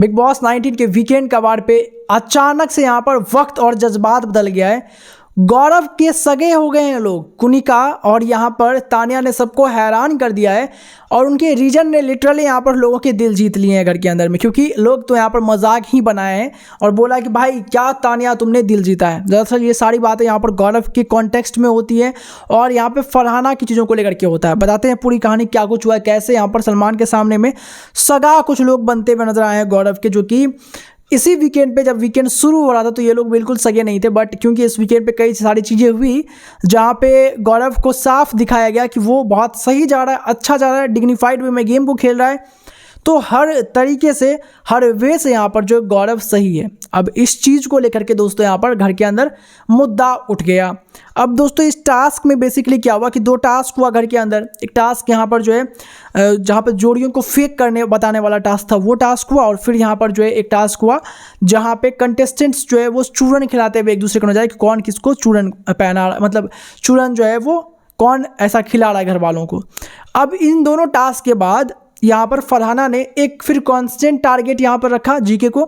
Big boss 19 के weekend कवार पे अचानक से यहाँ पर वक्त और जज्बात बदल गया है। गौरव के सगे हो गए हैं लोग, कुनिका और यहाँ पर तानिया ने सबको हैरान कर दिया है और उनके रीजन ने लिटरली यहाँ पर लोगों के दिल जीत लिए हैं घर के अंदर में, क्योंकि लोग तो यहाँ पर मजाक ही बनाए हैं और बोला कि भाई क्या तानिया तुमने दिल जीता है। दरअसल ये सारी बातें यहाँ पर गौरव के कॉन्टेक्स्ट में होती है और यहाँ पर फरहाना की चीज़ों को लेकर के होता है। बताते हैं पूरी कहानी क्या कुछ हुआ है, कैसे यहाँ पर सलमान के सामने में सगा कुछ लोग बनते हुए नजर आए हैं गौरव के, जो कि इसी वीकेंड पे जब वीकेंड शुरू हो रहा था तो ये लोग बिल्कुल सगे नहीं थे, बट क्योंकि इस वीकेंड पे कई सारी चीज़ें हुई जहाँ पे गौरव को साफ दिखाया गया कि वो बहुत सही जा रहा है, अच्छा जा रहा है, डिग्निफाइड वे में गेम को खेल रहा है, तो हर तरीके से हर वे से यहाँ पर जो गौरव सही है। अब इस चीज़ को लेकर के दोस्तों यहाँ पर घर के अंदर मुद्दा उठ गया। अब दोस्तों इस टास्क में बेसिकली क्या हुआ कि दो टास्क हुआ घर के अंदर। एक टास्क यहाँ पर जो है जहाँ पर जोड़ियों को फेक करने बताने वाला टास्क था, वो टास्क हुआ, और फिर यहाँ पर जो है एक टास्क हुआ जहाँ पे कंटेस्टेंट्स जो है वो चूरन खिलाते हुए एक दूसरे को नजर आए कि कौन किसको चूरन पहना, मतलब चूरन जो है वो कौन ऐसा खिला रहा है घर वालों को। अब इन दोनों टास्क के बाद यहाँ पर फरहाना ने एक फिर कांस्टेंट टारगेट यहाँ पर रखा जीके को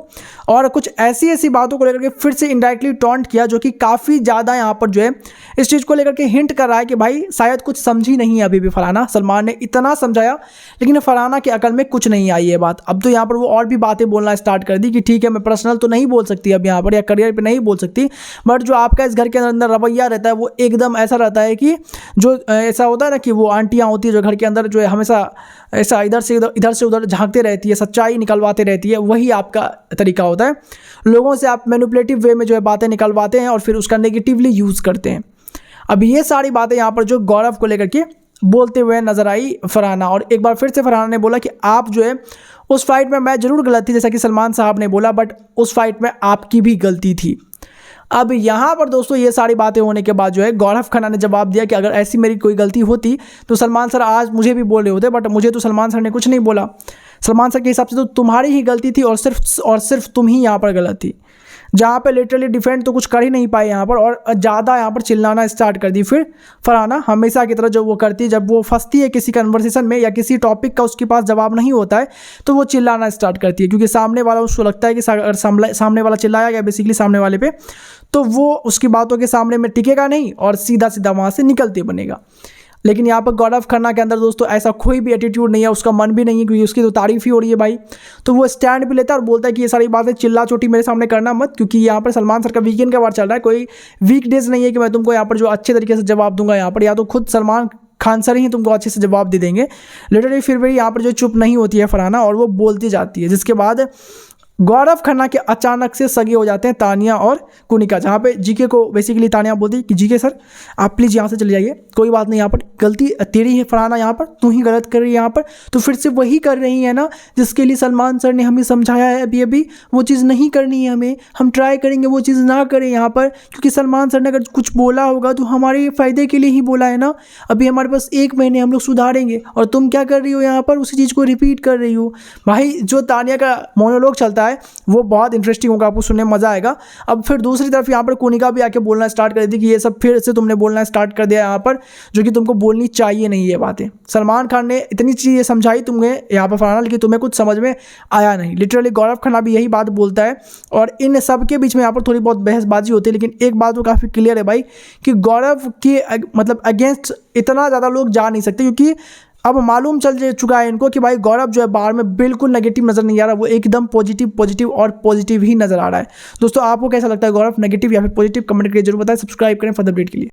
और कुछ ऐसी बातों को लेकर के फिर से इनडायरेक्टली टॉन्ट किया, जो कि काफ़ी ज़्यादा यहाँ पर जो है इस चीज़ को लेकर के हिंट कर रहा है कि भाई शायद कुछ समझी नहीं है अभी भी फरहाना। सलमान ने इतना समझाया लेकिन फरहाना के अकल में कुछ नहीं आई है बात। अब तो यहाँ पर वो और भी बातें बोलना स्टार्ट कर दी कि ठीक है मैं पर्सनल तो नहीं बोल सकती अब यहाँ पर, या करियर पर नहीं बोल सकती, बट जो आपका इस घर के अंदर रवैया रहता है वो एकदम ऐसा रहता है कि जो ऐसा होता है ना कि वो आंटियाँ होती है जो घर के अंदर जो है हमेशा ऐसा इधर से उधर झांकते रहती है, सच्चाई निकलवाते रहती है, वही आपका तरीका होता है। लोगों से आप मैनिपुलेटिव वे में जो है बातें निकलवाते हैं और फिर उसका नेगेटिवली यूज़ करते हैं। अब ये सारी बातें यहाँ पर जो गौरव को लेकर के बोलते हुए नजर आई फरहाना, और एक बार फिर से फरहाना ने बोला कि आप जो है उस फाइट में मैं ज़रूर गलत थी जैसा कि सलमान साहब ने बोला, बट उस फाइट में आपकी भी गलती थी। अब यहाँ पर दोस्तों ये सारी बातें होने के बाद जो है गौरव खन्ना ने जवाब दिया कि अगर ऐसी मेरी कोई गलती होती तो सलमान सर आज मुझे भी बोल रहे होते, बट मुझे तो सलमान सर ने कुछ नहीं बोला। सलमान सर के हिसाब से तो तुम्हारी ही गलती थी और सिर्फ तुम ही यहाँ पर गलत थी, जहाँ पे लिटरली डिफेंड तो कुछ कर ही नहीं पाए यहाँ पर, और ज़्यादा यहाँ पर चिल्लाना स्टार्ट कर दी। फिर फरहाना हमेशा की तरह जो वो करती है, जब वो फंसती है किसी कन्वर्सेशन में या किसी टॉपिक का उसके पास जवाब नहीं होता है तो वो चिल्लाना स्टार्ट करती है, क्योंकि सामने वाला उसको लगता है कि अगर सामने वाला चिल्लाया गया बेसिकली सामने वाले पे तो वो उसकी बातों के सामने में टिकेगा नहीं और सीधा वहाँ से निकलते बनेगा। लेकिन यहाँ पर गौरव खन्ना के अंदर दोस्तों ऐसा कोई भी एटीट्यूड नहीं है, उसका मन भी नहीं है, क्योंकि उसकी तो तारीफ ही हो रही है भाई। तो वो स्टैंड भी लेता है और बोलता है कि ये सारी बातें चिल्ला चोटी मेरे सामने करना मत, क्योंकि यहाँ पर सलमान सर का वीकेंड का वार चल रहा है, कोई वीकडेज नहीं है कि मैं तुमको यहाँ पर जो अच्छे तरीके से जवाब दूंगा। यहाँ पर या तो खुद सलमान खान सर ही तुमको अच्छे से जवाब दे देंगे लिटरली। फिर भी यहाँ पर जो चुप नहीं होती है फरहाना और वो बोलती जाती है, जिसके बाद गौरव खन्ना के अचानक से सगे हो जाते हैं तानिया और कुनिका, जहाँ पे जीके को बेसिकली तानिया बोलती है कि जीके सर आप प्लीज़ यहाँ से चले जाइए, कोई बात नहीं, यहाँ पर गलती तेरी है फरहाना, यहाँ पर तू ही गलत कर रही है, यहाँ पर तो फिर से वही कर रही है ना जिसके लिए सलमान सर ने हमें समझाया है अभी अभी, वो चीज़ नहीं करनी है हमें, हम ट्राई करेंगे वो चीज़ ना करें यहाँ पर, क्योंकि सलमान सर ने अगर कुछ बोला होगा तो हमारे फ़ायदे के लिए ही बोला है ना। अभी हमारे पास 1 महीने, हम लोग सुधारेंगे, और तुम क्या कर रही हो यहाँ पर उसी चीज़ को रिपीट कर रही हो। भाई जो तानिया का मोनोलॉग चलता है वो बहुत इंटरेस्टिंग होगा, आपको सुनने में मजा आएगा। अब फिर दूसरी तरफ यहाँ पर कुनिका भी आके बोलना स्टार्ट कर दी कि ये सब फिर से तुमने बोलना स्टार्ट कर दिया यहाँ पर, जो कि तुमको बोलनी चाहिए नहीं ये बातें। सलमान खान ने इतनी चीज़ें समझाई तुम्हें यहाँ पर फरहाना, लेकिन तुम्हें कुछ समझ में आया नहीं। लिटरली गौरव खन्ना भी यही बात बोलता है और इन सब के बीच में यहाँ पर थोड़ी बहुत बहसबाजी होती है, लेकिन एक बात तो काफ़ी क्लियर है भाई कि गौरव के मतलब अगेंस्ट इतना ज़्यादा लोग जा नहीं सकते, क्योंकि अब मालूम चल चुका है इनको कि भाई गौरव जो है बाहर में बिल्कुल नेगेटिव नज़र नहीं आ रहा, वो एकदम पॉजिटिव और पॉजिटिव ही नज़र आ रहा है। दोस्तों आपको कैसा लगता है, गौरव नेगेटिव या फिर पॉजिटिव? कमेंट करके जरूर बताएं। सब्सक्राइब करें फर्दर अपडेट के लिए।